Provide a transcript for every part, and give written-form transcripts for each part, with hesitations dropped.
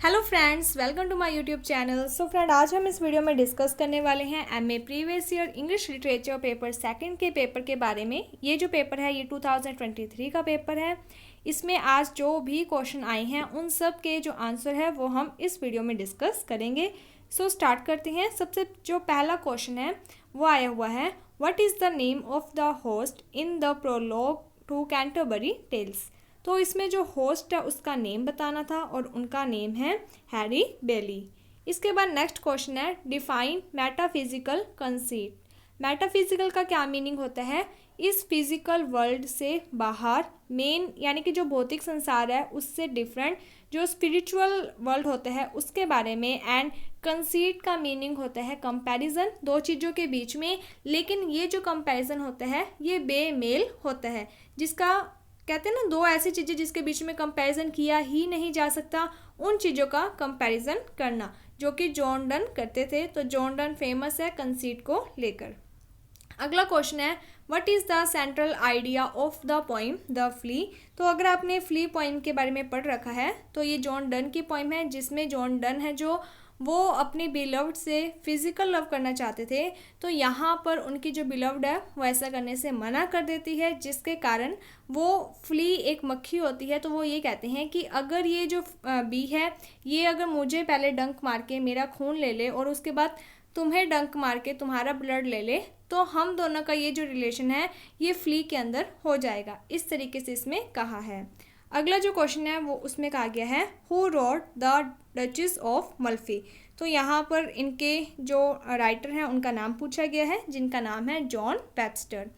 Hello friends, welcome to my YouTube channel. So friend, आज हम इस वीडियो में डिस्कस करने वाले हैं MA previous year English literature paper second के पेपर के बारे में। ये जो पेपर है ये 2023 का पेपर है। इसमें आज जो भी क्वेश्चन आए हैं उन सब के जो आंसर है वो हम इस वीडियो में डिस्कस करेंगे। सो स्टार्ट करते हैं। सबसे जो पहला क्वेश्चन है वो आया हुआ है, what is the name of the host in the prologue to Canterbury Tales. तो इसमें जो होस्ट है उसका नेम बताना था और उनका नेम है हैरी बेली। इसके बाद नेक्स्ट क्वेश्चन है, डिफाइन मेटाफिजिकल कंसीट। मेटाफिजिकल का क्या मीनिंग होता है? इस फिजिकल वर्ल्ड से बाहर, मेन यानी कि जो भौतिक संसार है उससे डिफरेंट जो स्पिरिचुअल वर्ल्ड होता है उसके बारे में। एंड कंसीट का मीनिंग होता है कंपैरिजन दो चीज़ों के बीच में, लेकिन ये जो कंपैरिजन होता है ये बेमेल होता है। जिसका कहते हैं ना, दो ऐसी चीज़ें जिसके बीच में कंपैरिजन किया ही नहीं जा सकता, उन चीज़ों का कंपैरिजन करना, जो कि जॉन डन करते थे। तो जॉन डन फेमस है कंसीट को लेकर। अगला क्वेश्चन है, what is the central idea of the poem the flea. तो अगर आपने फ्ली पोइम के बारे में पढ़ रखा है तो ये जॉन डन की पोइम है, जिसमें जॉन डन है जो वो अपनी बिलव्ड से फिजिकल लव करना चाहते थे। तो यहाँ पर उनकी जो बिलव्ड है वो ऐसा करने से मना कर देती है, जिसके कारण वो फ्ली एक मक्खी होती है। तो वो ये कहते हैं कि अगर ये जो बी है ये अगर मुझे पहले डंक मार के मेरा खून ले ले और उसके बाद तुम्हें डंक मार के तुम्हारा ब्लड ले ले, तो हम दोनों का ये जो रिलेशन है ये फ्ली के अंदर हो जाएगा। इस तरीके से इसमें कहा है। अगला जो क्वेश्चन है वो उसमें कहा गया है, who wrote the Duchess of Malfi. तो यहाँ पर इनके जो राइटर हैं उनका नाम पूछा गया है, जिनका नाम है जॉन वेबस्टर।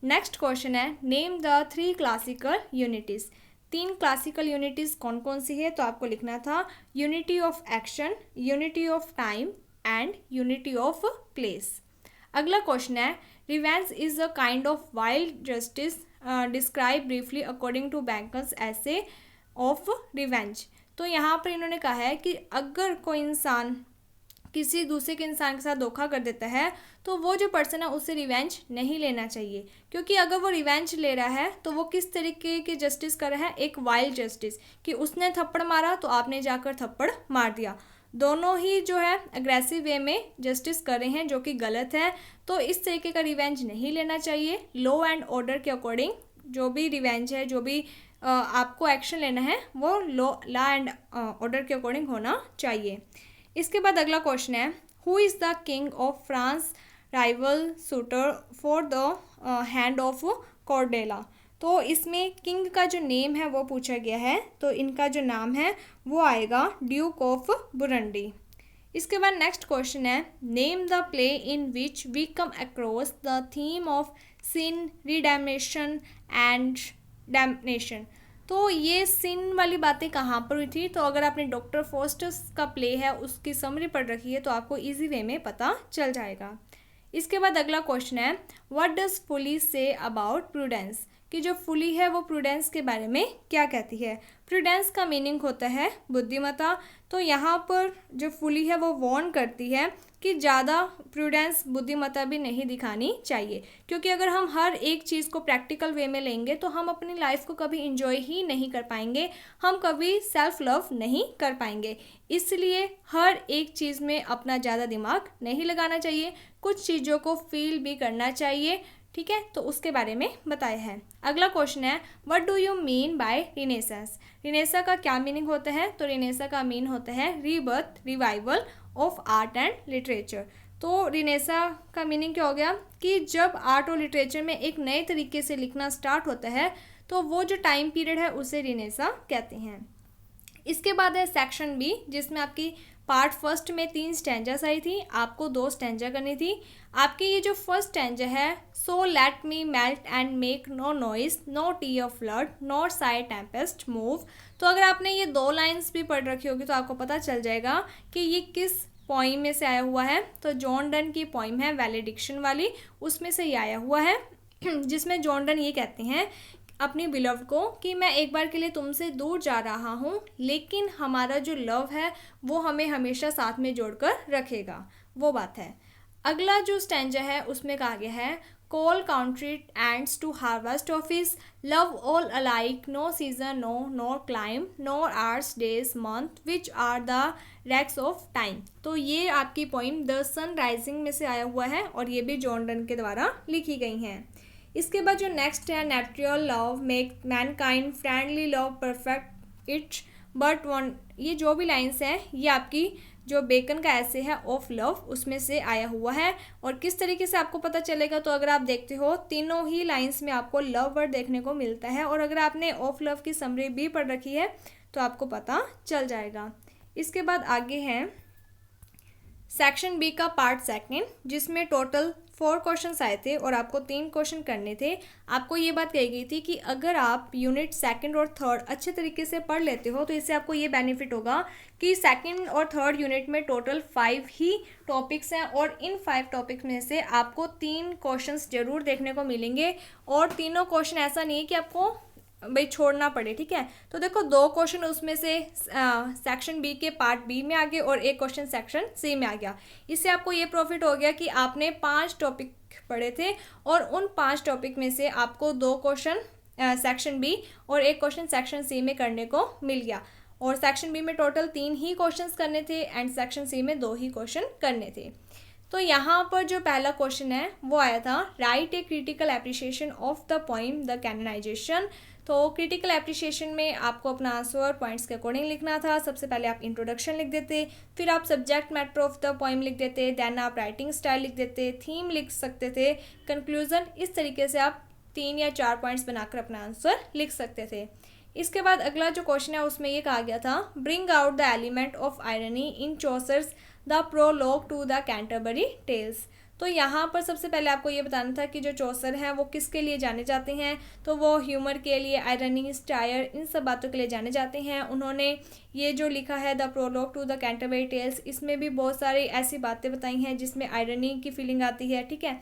नेक्स्ट क्वेश्चन है, name the 3 classical unities. 3 classical unities कौन कौन सी है? तो आपको लिखना था unity of action, unity of time and unity of place. अगला क्वेश्चन है, revenge is a kind of wild justice, describe briefly according to Bacon's essay of revenge. तो यहाँ पर इन्होंने कहा है कि अगर कोई इंसान किसी दूसरे के इंसान के साथ धोखा कर देता है तो वो जो पर्सन है उससे रिवेंज नहीं लेना चाहिए, क्योंकि अगर वो रिवेंज ले रहा है तो वो किस तरीके की जस्टिस कर रहा है? एक वाइल्ड जस्टिस, कि उसने थप्पड़ मारा तो आपने जाकर थप्पड़ मार दिया। दोनों ही जो है अग्रेसिव वे में जस्टिस कर रहे हैं, जो कि गलत है। तो इस तरीके का रिवेंज नहीं लेना चाहिए। लॉ एंड ऑर्डर के अकॉर्डिंग जो भी रिवेंज है, जो भी आपको एक्शन लेना है वो लॉ एंड ऑर्डर के अकॉर्डिंग होना चाहिए। इसके बाद अगला क्वेश्चन है, who is the king of France rival suitor for the hand of Cordelia. तो इसमें किंग का जो नेम है वो पूछा गया है। तो इनका जो नाम है वो आएगा ड्यूक ऑफ बुरंडी। इसके बाद नेक्स्ट क्वेश्चन है, name the play in which we come across the theme of sin, redemption and damnation. तो ये सिन वाली बातें कहाँ पर हुई थी? तो अगर आपने डॉक्टर फोस्टर्स का प्ले है उसकी समरी पढ़ रखी है तो आपको इजी वे में पता चल जाएगा। इसके बाद अगला क्वेश्चन है, what does fully say about prudence. कि जो फुली है वो प्रूडेंस के बारे में क्या कहती है? प्रूडेंस का मीनिंग होता है बुद्धिमत्ता। तो यहाँ पर जो फुली है वो वार्न करती है कि ज़्यादा प्रूडेंस, बुद्धिमत्ता भी नहीं दिखानी चाहिए, क्योंकि अगर हम हर एक चीज़ को प्रैक्टिकल वे में लेंगे तो हम अपनी लाइफ को कभी इंजॉय ही नहीं कर पाएंगे, हम कभी सेल्फ लव नहीं कर पाएंगे। इसलिए हर एक चीज़ में अपना ज़्यादा दिमाग नहीं लगाना चाहिए, कुछ चीज़ों को फील भी करना चाहिए। ठीक है, तो उसके बारे में बताया है। अगला क्वेश्चन है, what do you mean by renaissance. Renaissance का क्या मीनिंग होता है? तो रिनेसा का मीन होता है rebirth, revival of art and literature. तो रिनेसा का मीनिंग क्या हो गया कि जब आर्ट और लिटरेचर में एक नए तरीके से लिखना स्टार्ट होता है तो वो जो टाइम पीरियड है उसे रिनेसा कहते हैं। इसके बाद है सेक्शन बी, जिसमें आपकी पार्ट फर्स्ट में 3 स्टैंजास आई थी, आपको 2 स्टैंजा करनी थी। आपकी ये जो फर्स्ट स्टैंजा है, so let me melt and make no noise, no tea of flood, not sigh tempest move. तो अगर आपने ये 2 लाइन्स भी पढ़ रखी होगी तो आपको पता चल जाएगा कि ये किस पोइम में से आया हुआ है। तो जॉन डन की पोइम है वैलेडिक्शन वाली, उसमें से ये आया हुआ है, जिसमें जॉन डन ये कहते हैं अपनी बिलव को कि मैं एक बार के लिए तुमसे दूर जा रहा हूँ, लेकिन हमारा जो लव है वो हमें हमेशा साथ में जोड़कर रखेगा, वो बात है। अगला जो स्टैंजा है उसमें कहा गया है, coal country ants to harvest office, love all alike, no season, no nor climb, nor hours, days, month, which are the wrecks of time। तो ये आपकी पोइम द सन राइजिंग में से आया हुआ है और ये भी जॉन डन के द्वारा लिखी गई हैं। इसके बाद जो नेक्स्ट है, natural love make Mankind friendly love perfect it's but one, ये जो भी लाइन्स हैं ये आपकी जो बेकन का ऐसे है ऑफ लव उसमें से आया हुआ है। और किस तरीके से आपको पता चलेगा, तो अगर आप देखते हो तीनों ही लाइंस में आपको लव वर्ड देखने को मिलता है और अगर आपने ऑफ लव की समरी भी पढ़ रखी है तो आपको पता चल जाएगा। इसके बाद आगे है सेक्शन बी का पार्ट सेकंड, जिसमें टोटल 4 क्वेश्चंस आए थे और आपको 3 क्वेश्चन करने थे। आपको ये बात कही गई थी कि अगर आप यूनिट सेकंड और थर्ड अच्छे तरीके से पढ़ लेते हो तो इससे आपको ये बेनिफिट होगा कि सेकंड और थर्ड यूनिट में टोटल 5 ही टॉपिक्स हैं और इन 5 टॉपिक्स में से आपको 3 क्वेश्चंस जरूर देखने को मिलेंगे और तीनों क्वेश्चन ऐसा नहीं है कि आपको भाई छोड़ना पड़े, ठीक है। तो देखो 2 क्वेश्चन उसमें से सेक्शन बी के पार्ट बी में आ गए और 1 क्वेश्चन सेक्शन सी में आ गया। इससे आपको ये प्रॉफिट हो गया कि आपने 5 टॉपिक पढ़े थे और उन 5 टॉपिक में से आपको 2 क्वेश्चन सेक्शन बी और 1 क्वेश्चन सेक्शन सी में करने को मिल गया। और सेक्शन बी में टोटल 3 ही क्वेश्चन करने थे एंड सेक्शन सी में 2 ही क्वेश्चन करने थे। तो यहाँ पर जो पहला क्वेश्चन है वो आया था, write a critical appreciation of the poem the canonization. तो क्रिटिकल एप्रिसिएशन में आपको अपना आंसर पॉइंट्स के अकॉर्डिंग लिखना था। सबसे पहले आप इंट्रोडक्शन लिख देते, फिर आप subject matter of the poem लिख देते, देन आप राइटिंग स्टाइल लिख देते, थीम लिख सकते थे, कंक्लूजन। इस तरीके से आप 3 या 4 पॉइंट्स बनाकर अपना आंसर लिख सकते थे। इसके बाद अगला जो क्वेश्चन है उसमें ये कहा गया था, bring out the element of irony in Chaucer's the prologue to the Canterbury Tales. तो यहाँ पर सबसे पहले आपको ये बताना था कि जो चौसर हैं वो किसके लिए जाने जाते हैं, तो वो ह्यूमर के लिए, आयरनी, स्टायर, इन सब बातों के लिए जाने जाते हैं। उन्होंने ये जो लिखा है the prologue to the Canterbury Tales, इसमें भी बहुत सारी ऐसी बातें बताई हैं जिसमें आयरनी की फीलिंग आती है, ठीक है।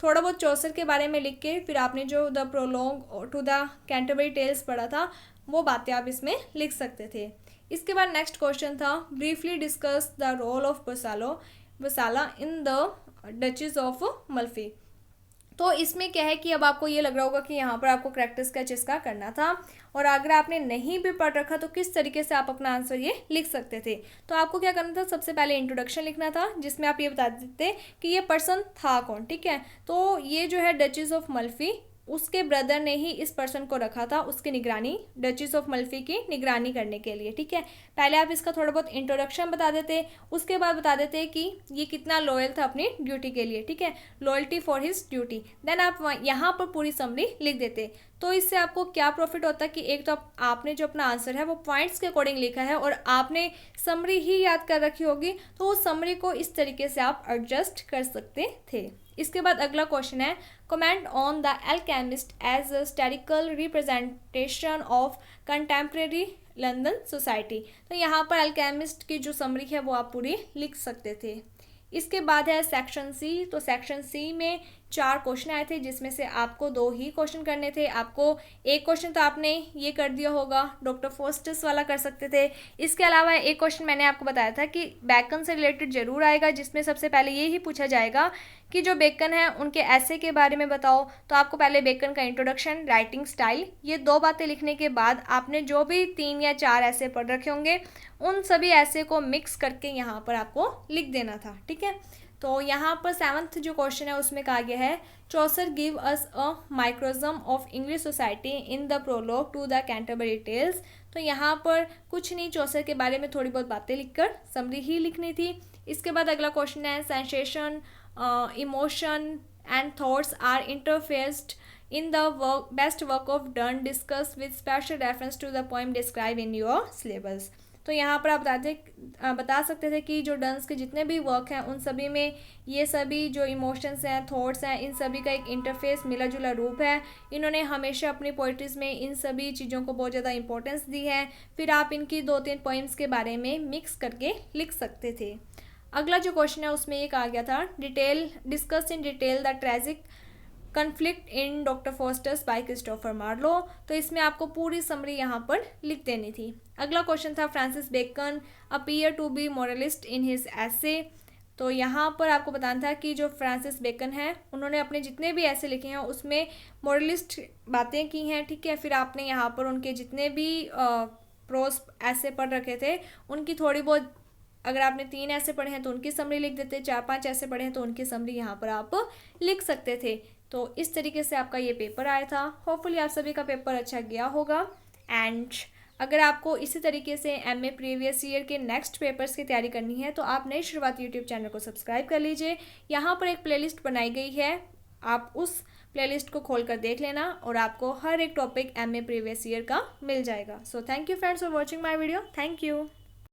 थोड़ा बहुत चौसर के बारे में लिख के फिर आपने जो the prologue to the Canterbury Tales पढ़ा था वो बातें आप इसमें लिख सकते थे। इसके बाद नेक्स्ट क्वेश्चन था, briefly discuss the role of Bosola in the Duchess of Malfi. तो इसमें क्या है कि अब आपको ये लग रहा होगा कि यहाँ पर आपको कैरेक्टर स्केच इसका करना था और अगर आपने नहीं भी पढ़ रखा तो किस तरीके से आप अपना आंसर ये लिख सकते थे। तो आपको क्या करना था, सबसे पहले इंट्रोडक्शन लिखना था जिसमें आप ये बता देते कि ये पर्सन था कौन, ठीक है। तो ये जो है डचेस ऑफ मल्फी, उसके ब्रदर ने ही इस पर्सन को रखा था उसकी निगरानी, डचेस ऑफ मल्फी की निगरानी करने के लिए, ठीक है। पहले आप इसका थोड़ा बहुत इंट्रोडक्शन बता देते, उसके बाद बता देते कि ये कितना लॉयल था अपनी ड्यूटी के लिए, ठीक है, loyalty for his duty. Then आप यहाँ पर पूरी समरी लिख देते। तो इससे आपको क्या प्रॉफिट होता है कि एक तो आपने जो अपना आंसर है वो पॉइंट्स के अकॉर्डिंग लिखा है और आपने समरी ही याद कर रखी होगी, तो उस समरी को इस तरीके से आप एडजस्ट कर सकते थे। इसके बाद अगला क्वेश्चन है, comment on the alchemist as a statical representation of contemporary London society. तो यहाँ पर एल्केमिस्ट की जो समरी है वो आप पूरी लिख सकते थे। इसके बाद है सेक्शन सी। तो सेक्शन सी में 4 क्वेश्चन आए थे जिसमें से आपको 2 ही क्वेश्चन करने थे। आपको 1 क्वेश्चन तो आपने ये कर दिया होगा, डॉक्टर फोस्टस वाला कर सकते थे। इसके अलावा 1 क्वेश्चन मैंने आपको बताया था कि बेकन से रिलेटेड जरूर आएगा, जिसमें सबसे पहले ये ही पूछा जाएगा कि जो बेकन है उनके ऐसे के बारे में बताओ। तो आपको पहले बेकन का इंट्रोडक्शन, राइटिंग स्टाइल, ये 2 बातें लिखने के बाद आपने जो भी 3 या 4 ऐसे पढ़ रखे होंगे उन सभी ऐसे को मिक्स करके यहाँ पर आपको लिख देना था, ठीक है। तो यहाँ पर 7th जो क्वेश्चन है उसमें कहा गया है, Chaucer give us a microcosm of English society in the prologue to the Canterbury Tales. तो यहाँ पर कुछ नहीं, चौसर के बारे में थोड़ी बहुत बातें लिखकर समरी ही लिखनी थी। इसके बाद अगला क्वेश्चन है, sensation, emotion and thoughts are interfaced in the best work of done discuss with special reference to the poem described in your syllabus। तो यहाँ पर आप बता सकते थे कि जो डन्स के जितने भी वर्क हैं उन सभी में ये सभी जो इमोशंस हैं, थॉट्स हैं, इन सभी का एक इंटरफेस, मिला जुला रूप है। इन्होंने हमेशा अपनी पोइट्रीज में इन सभी चीज़ों को बहुत ज़्यादा इंपॉर्टेंस दी है। फिर आप इनकी 2-3 पोइम्स के बारे में मिक्स करके लिख सकते थे। अगला जो क्वेश्चन है उसमें ये कहा गया था, discuss in detail the tragic conflict in Doctor Faustus by Christopher Marlowe. तो इसमें आपको पूरी समरी यहाँ पर लिख देनी थी। अगला क्वेश्चन था, Francis Bacon appear to be moralist in his essay. तो यहाँ पर आपको बताना था कि जो फ्रांसिस बेकन है उन्होंने अपने जितने भी ऐसे लिखे हैं उसमें मॉरलिस्ट बातें की हैं, ठीक है। फिर आपने यहाँ पर उनके जितने भी प्रोज ऐसे पढ़ रखे थे उनकी थोड़ी बहुत, अगर आपने 3 ऐसे पढ़े हैं तो उनकी समरी लिख देते, 4-5 ऐसे पढ़े हैं तो उनकी समरी यहाँ पर आप लिख सकते थे। तो इस तरीके से आपका ये पेपर आया था। होपफुली आप सभी का पेपर अच्छा गया होगा। एंड अगर आपको इसी तरीके से एमए प्रीवियस ईयर के नेक्स्ट पेपर्स की तैयारी करनी है तो आप नई शुरुआत यूट्यूब चैनल को सब्सक्राइब कर लीजिए। यहाँ पर एक प्लेलिस्ट बनाई गई है, आप उस प्लेलिस्ट को खोल कर देख लेना और आपको हर एक टॉपिक एमए प्रीवियस ईयर का मिल जाएगा। So thank you friends for watching my video. Thank you.